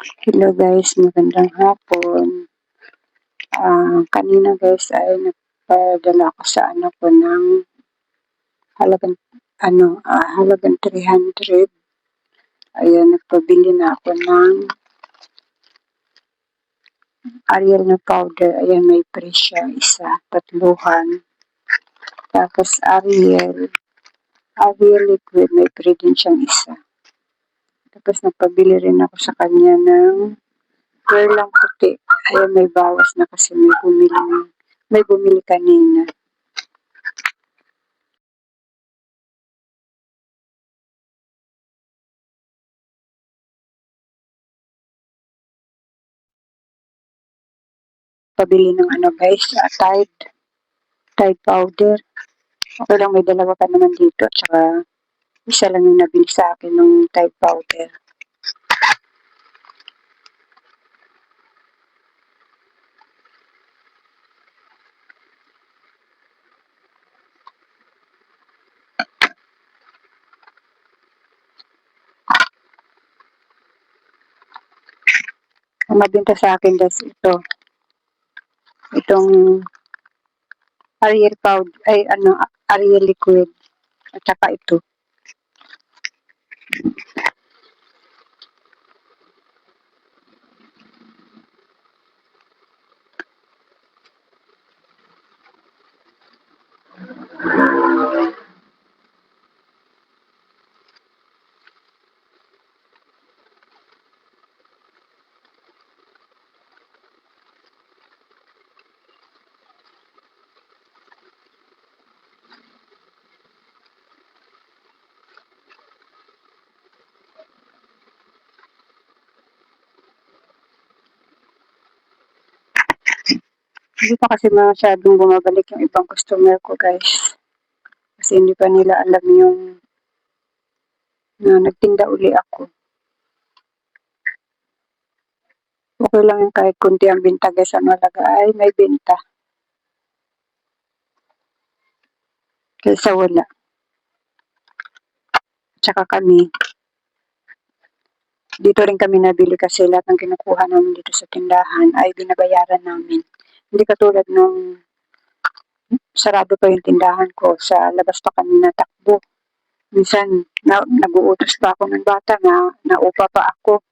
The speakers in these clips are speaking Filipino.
Hello guys, magandang hapon. Kanina guys ay nagpadala ako sa anak ko ng halagang halagang 300. Ayan, nagpabili na ako ng Ariel na powder. Ayan, may presyo isa, tatluhan. Tapos Ariel liquid, may pre din siyang isa. Tapos nagpabili rin ako sa kanya ng lang puti. Ayan, may bawas na kasi may bumili kanina. Pabili ng guys, Tide powder. Okay lang, may dalawa pa naman dito. Tsaka isa lang yung nabili sa akin ng Tide powder. Ang mabenta sa akin guys itong Ariel powder, Ariel liquid. At saka ito. Hindi pa kasi masyadong bumabalik yung ibang customer ko guys. Kasi hindi pa nila alam yung na nagtinda uli ako. Okay lang yung kahit kunti ang binta guys, ang malaga ay may binta. Kaysa wala. Tsaka dito rin kami nabili kasi lahat ng kinukuha namin dito sa tindahan ay binabayaran namin. Hindi katulad nung sarado pa yung tindahan ko, sa labas pa kami natakbo. Minsan, nag-uutos pa ako ng bata na naupa pa ako.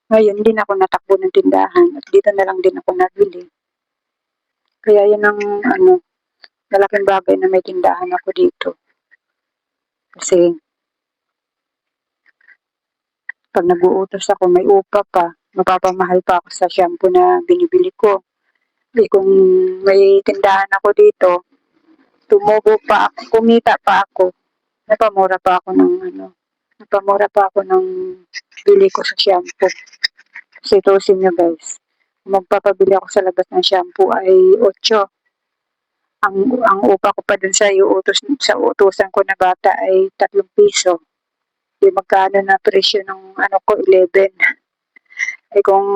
Ngayon, hindi na ako natakbo ng tindahan at dito na lang din ako nabili. Kaya yan ang malaking bagay na may tindahan ako dito. Kasi pag nag-uutos ako, may upa pa. Mapapamahal pa ako sa shampoo na binibili ko. Kung may tindahan ako dito, kumita pa ako. Napamura pa ako ng bili ko sa shampoo. Kasi tusin nyo guys, magpapabili ako sa labas ng shampoo ay 8. Ang upa ko pa dun sa utusan ko na bata ay 3 piso. Yung magkano na presyo ng ko, 11. Ay kung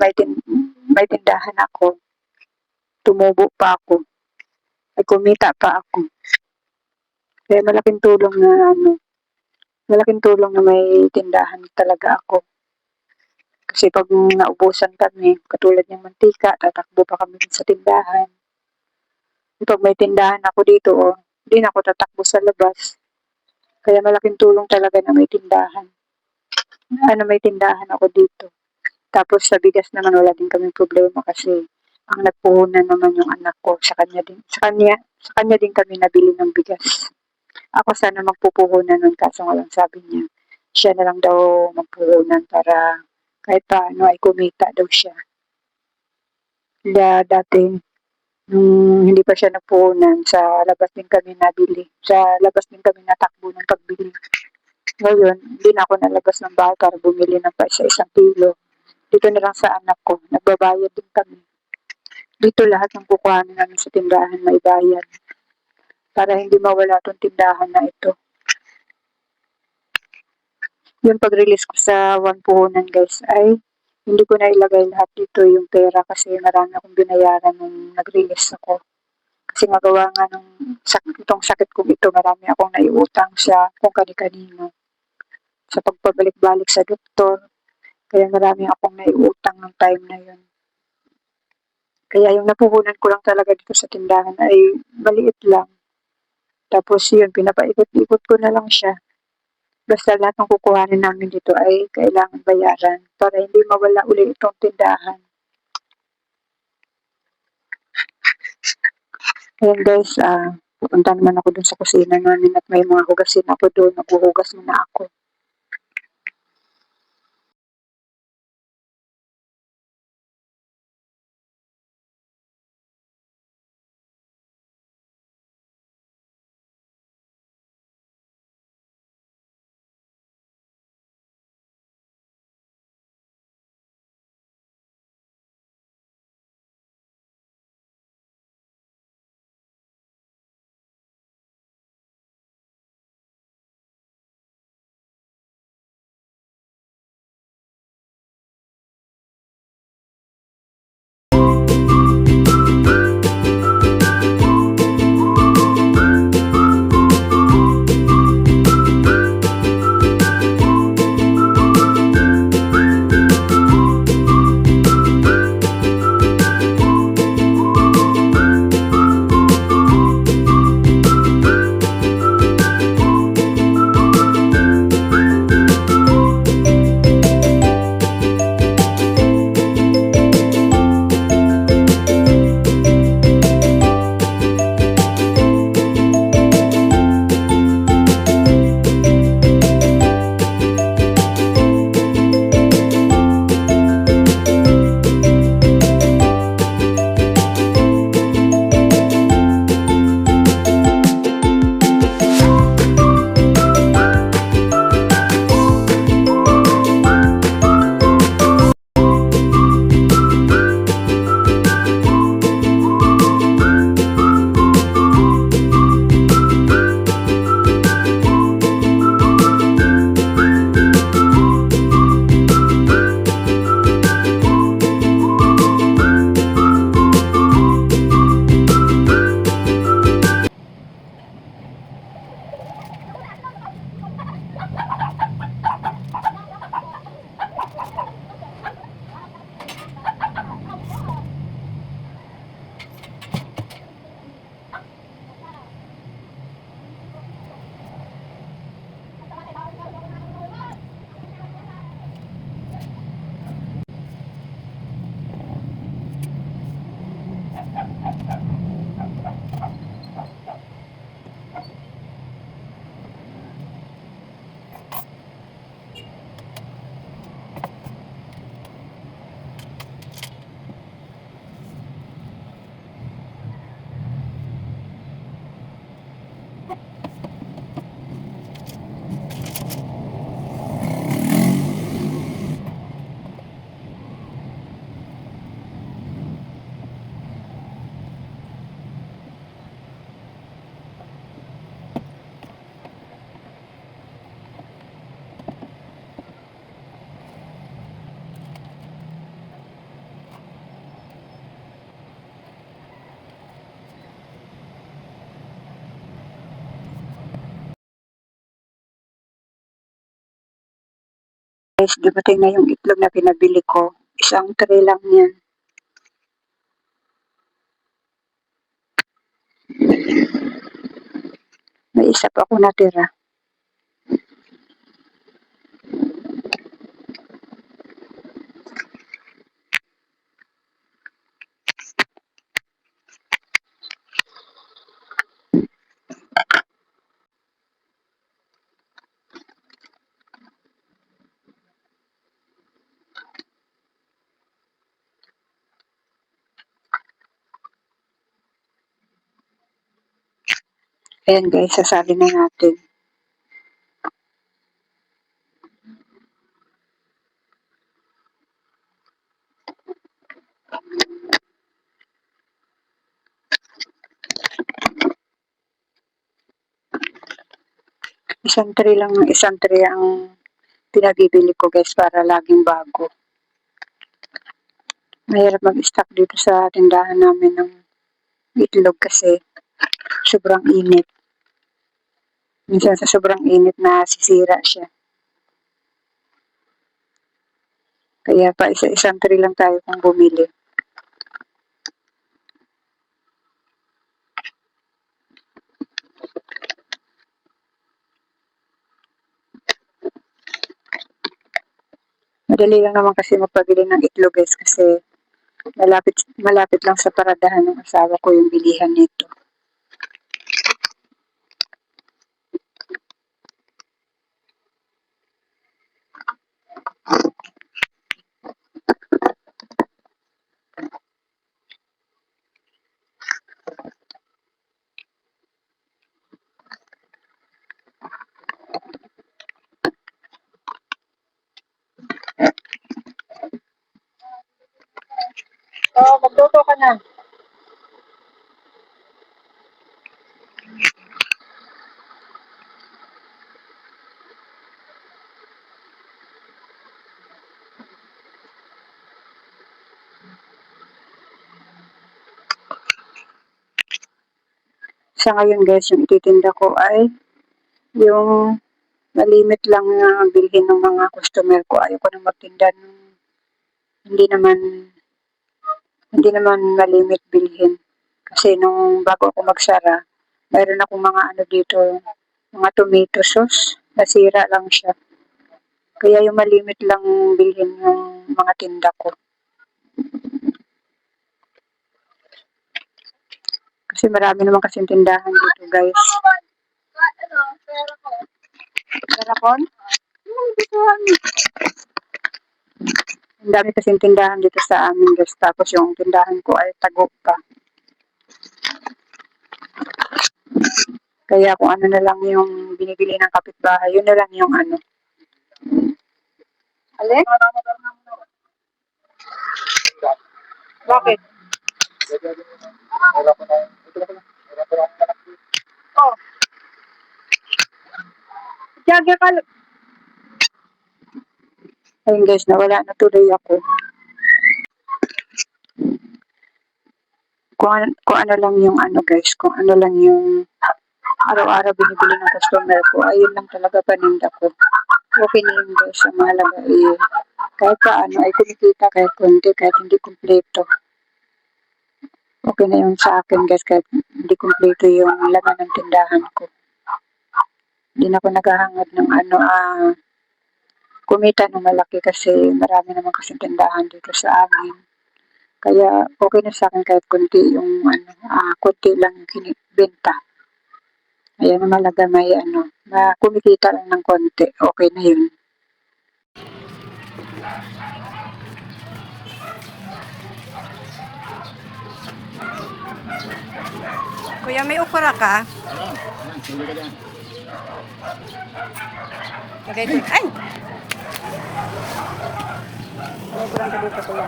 may tindahan ako, tumubo pa ako. Ay kumita pa ako. Kaya malaking tulong na may tindahan talaga ako. Kasi pag naubusan kami, katulad ng mantika, tatakbo pa kami sa tindahan. Pag may tindahan ako dito, hindi na ako tatakbo sa labas. Kaya malaking tulong talaga na may tindahan. May tindahan ako dito. Tapos sa bigas naman wala din kaming problema kasi ang nagpuhunan naman yung anak ko, sa kanya din kami nabili ng bigas. Ako sana magpupuhunan nun kaso nga lang sabi niya, siya na lang daw magpuhunan para kahit paano ay kumita daw siya. Dati, nung hindi pa siya nagpuhunan, sa labas din kami nabili. Sa labas din kami natakbo ng pagbili. Ngayon, hindi na ako nalabas ng bahay para bumili ng pa sa 1 kilo. Dito na lang sa anak ko, nagbabayad din kami. Dito lahat ng kukuhanin namin sa tindahan may bayad. Para hindi mawala itong tindahan na ito. Yung pag-release ko sa 1 puhunan guys ay hindi ko na ilagay lahat dito yung pera kasi marami akong binayaran nung nag-release ako. Kasi magawa nga itong sakit kong ito, marami akong naiutang sa kung kani-kanino. Sa pagpabalik-balik sa doktor, Kaya marami akong naiutang ng time na yun. Kaya yung napuhunan ko lang talaga dito sa tindahan ay maliit lang. Tapos yun, pinapaikot-ikot ko na lang siya. Basta lahat ng kukuhanin namin dito ay kailangan bayaran para hindi mawala uli itong tindahan. Ayan guys, pupunta naman ako dun sa kusina namin at may mga hugasin ako doon. Naghuhugas muna ako. Guys, dumating na yung itlog na pinabili ko. Isang tray lang yan. May isa pa ako natira. Ayan guys, sasali na natin. Isang tray ang pinabibili ko guys para laging bago. Mahirap mag-stock dito sa tindahan namin ng itlog kasi sobrang init. Minsan sa sobrang init na sisira siya. Kaya pa isa-isang tray lang tayo kung bumili. Madali lang naman kasi magpabili ng itlog guys kasi malapit lang sa paradahan ng asawa ko yung bilihan nito. Magluto ka na. Sa ngayon guys, yung ititinda ko ay yung malimit lang na bilhin ng mga customer ko. Ayaw ko na magtinda ng hindi naman malimit bilhin. Kasi nung bago ako magsara, mayroon akong mga ano dito, mga tomato sauce, nasira lang siya. Kaya yung malimit lang bilhin yung mga tinda ko. Kasi marami naman kasing tindahan dito guys. Sarakon? Ang dami kasing tindahan dito sa amin guys. Tapos yung tindahan ko ay tago pa. Kaya kung ano na lang yung binibili ng kapitbahay, yun na lang yung ano. Alin? Bakit? Oh. Jagger ka. Ayun guys, nawala na tuloy ako. Kung ano lang yung ano guys, kung ano lang yung araw-araw binibili ng customer ko, ayun lang talaga paninda ko. Okay na yun guys, ang mahalaga kahit paano ay kumikita kahit konti, kahit hindi kumpleto. Okay na yun sa akin guys, kahit hindi kumpleto yung laman ng tindahan ko. Hindi na ako naghahangad ng kumita ng malaki kasi marami naman kasi tindahan dito sa amin. Kaya okay na sa akin kahit konti yung konti lang yung kinibenta. Ayan ang malaga may kumikita lang ng konti. Okay na yun. Kuya, may ukura ka? Okay, ay! May ukurang ka dito, kuya.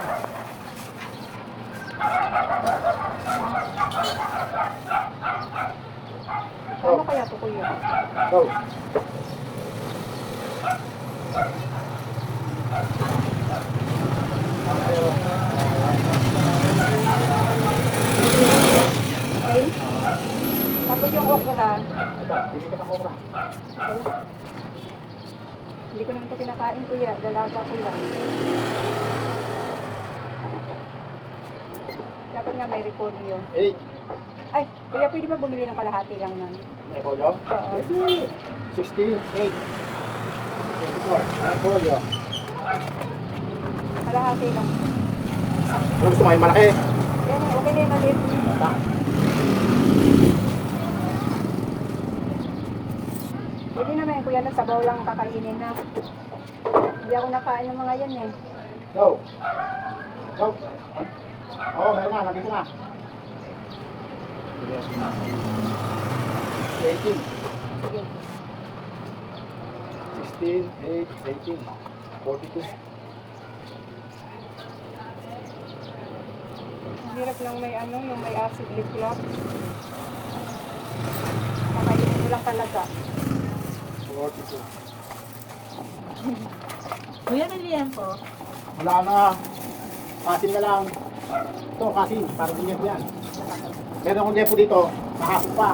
Ano kaya ito, kuya? Oh. Okay. Tapos yung okra. Hindi ko naman ito kinakain, kuya. Dalaga ko lang. Dapat nga may repolyo. Ay, kuya, pwede ba bumili ng kalahati lang nun? Repolyo? Oo. 68. Repolyo. Kalahati lang. Ano gusto mo yung malaki? Yan, okay na yung maliit. Pwede naman yung kuya na sabaw lang kakainin na. Hindi ako nakain ng mga yan eh. Go. Go. Oo, meron na. Nandito na. 18. 16, 8, 18. 42. Ang hirap lang may yung may acid lip gloss. Kakainin mo lang talaga. 42. Kuya, naliyan po. Wala na. Kasin na lang. Ito, kasin. Para din yan. Meron akong depo dito. Nakasok pa.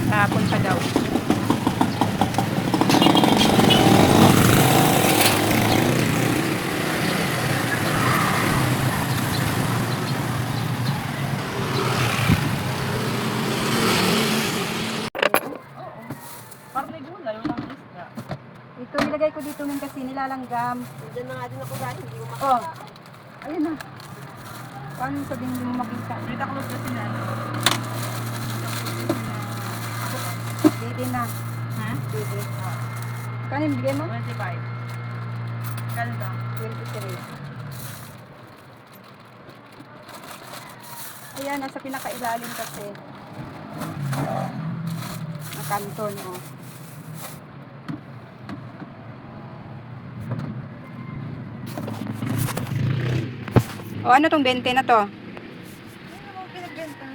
Kahapon pa daw. nilagay ko dito nun kasi nilalanggam. Diyan na nga din ako dahil hindi mo makita. Oh, ayun na. Paano sabihin hindi mo makita? Dito ako kasi na. Dito na. Ha? Dito. Kano yung bigay mo? 25. Kano ba? 23. Ayan, nasa pinakailalim kasi. Ang kanton, oh. O, ano tong 20 na to? Ano mo pinagbenta?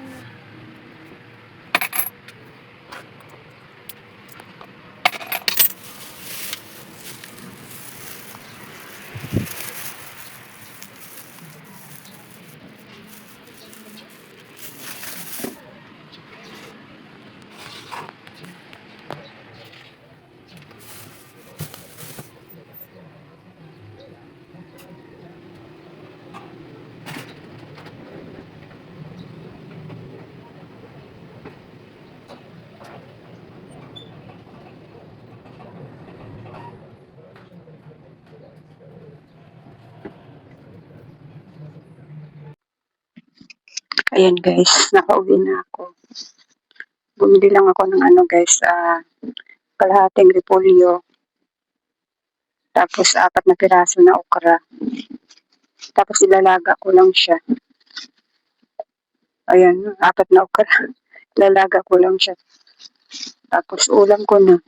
Ayan guys, nakauwi na ako. Bumili lang ako ng ano guys, kalahating repolyo. Tapos 4 na piraso na okra. Tapos ilalaga ko lang siya. Ayan, 4 na okra. Ilalaga ko lang siya. Tapos ulam ko na.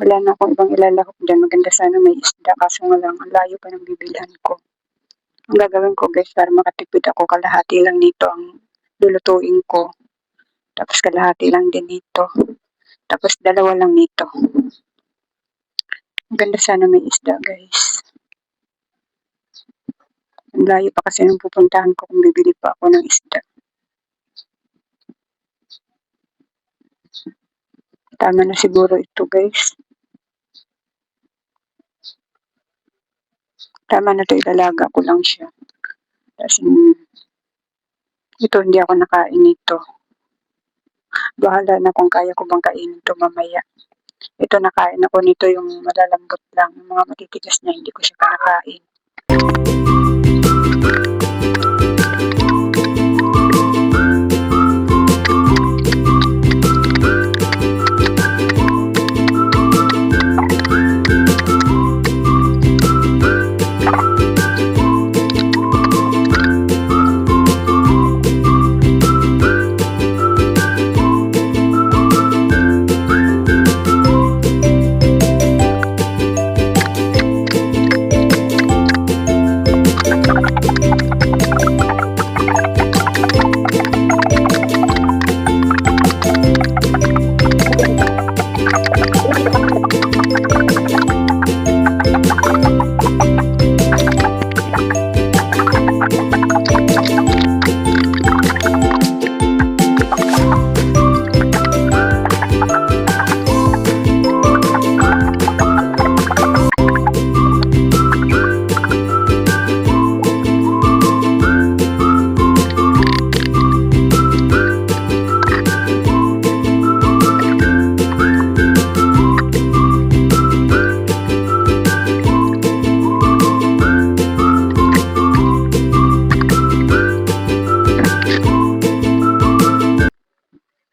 Wala na akong ibang ilalahok dyan. Maganda sana may isda. Kaso nga lang, ang layo pa ng bibilhan ko. Ang gagawin ko guys, para makatipid ako, kalahati lang dito ang lulutuin ko. Tapos kalahati lang din dito. Tapos 2 lang nito. Maganda sana may isda guys. Ang layo pa kasi nung pupuntahan ko kung bibili pa ako ng isda. Tama na siguro ito guys. Tama na to, ilalaga ko lang siya. Tapos ito hindi ako nakain ito. Bahala na kung kaya ko bang kainin ito mamaya. Ito nakain ako nito, yung malalambot lang. Yung mga matitigas niya, hindi ko siya kinakain.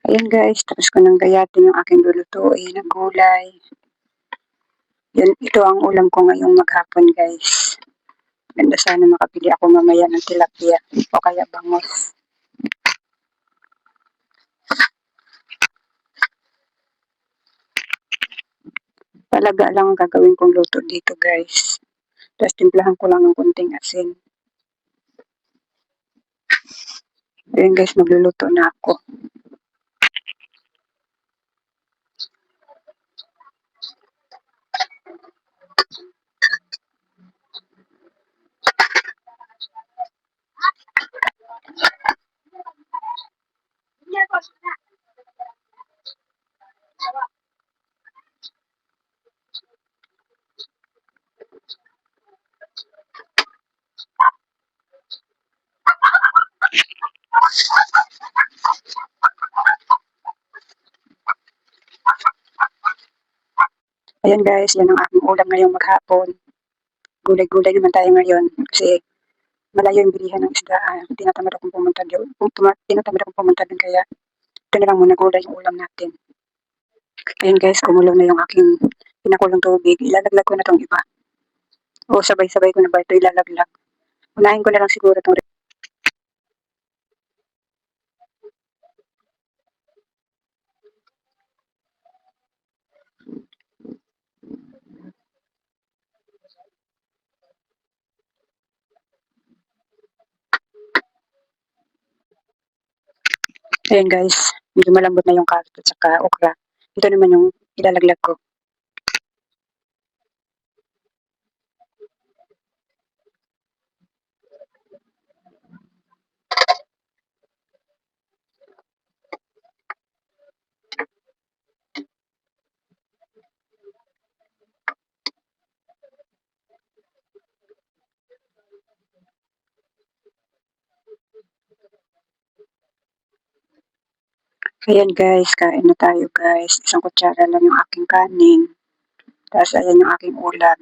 Ayan guys, tapos ko nang gayatin yung aking lulutuin na gulay. Yan, ito ang ulam ko ngayong maghapon guys. Ganda sana makabili ako mamaya ng tilapia o kaya bangos. Talaga lang ang gagawin kong luto dito guys. Tapos timplahan ko lang ng kunting asin. Ayan guys, magluluto na ako. Ayan guys, yan ang aking ulam ngayong maghapon. Gulay-gulay naman tayo ngayon kasi malayo yung bilihan ng isda. Tinatamad akong pumunta doon. Tinatamad akong pumunta doon kaya ito na lang muna gulay yung ulam natin. Ayan guys, kumulo na yung aking pinakulong tubig. Ilalaglag ko na tong iba. O sabay-sabay ko na ba ito ilalaglag. Unahin ko na lang siguro itong. Ayan guys, medyo malambot na yung carrot at saka okra. Ito naman yung ilalaglag ko. Ayan guys, kain na tayo guys. Isang kutsara lang yung aking kanin. Tapos ayan yung aking ulam.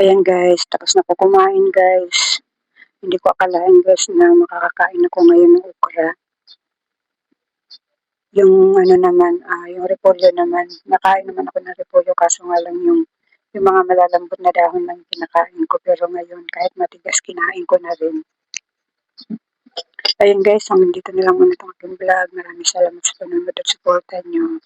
Ayan guys, tapos na po kumain guys. Hindi ko akalain guys na makakakain ako ngayon ng okra. Yung ano naman, yung repolyo naman, nakain naman ako ng repolyo kaso nga lang yung mga malalambot na dahon lang kinakain ko. Pero ngayon, kahit matigas, kinain ko na rin. Ayun guys, hanggang dito na lang muna itong aking vlog. Maraming salamat sa panonood at suporta nyo.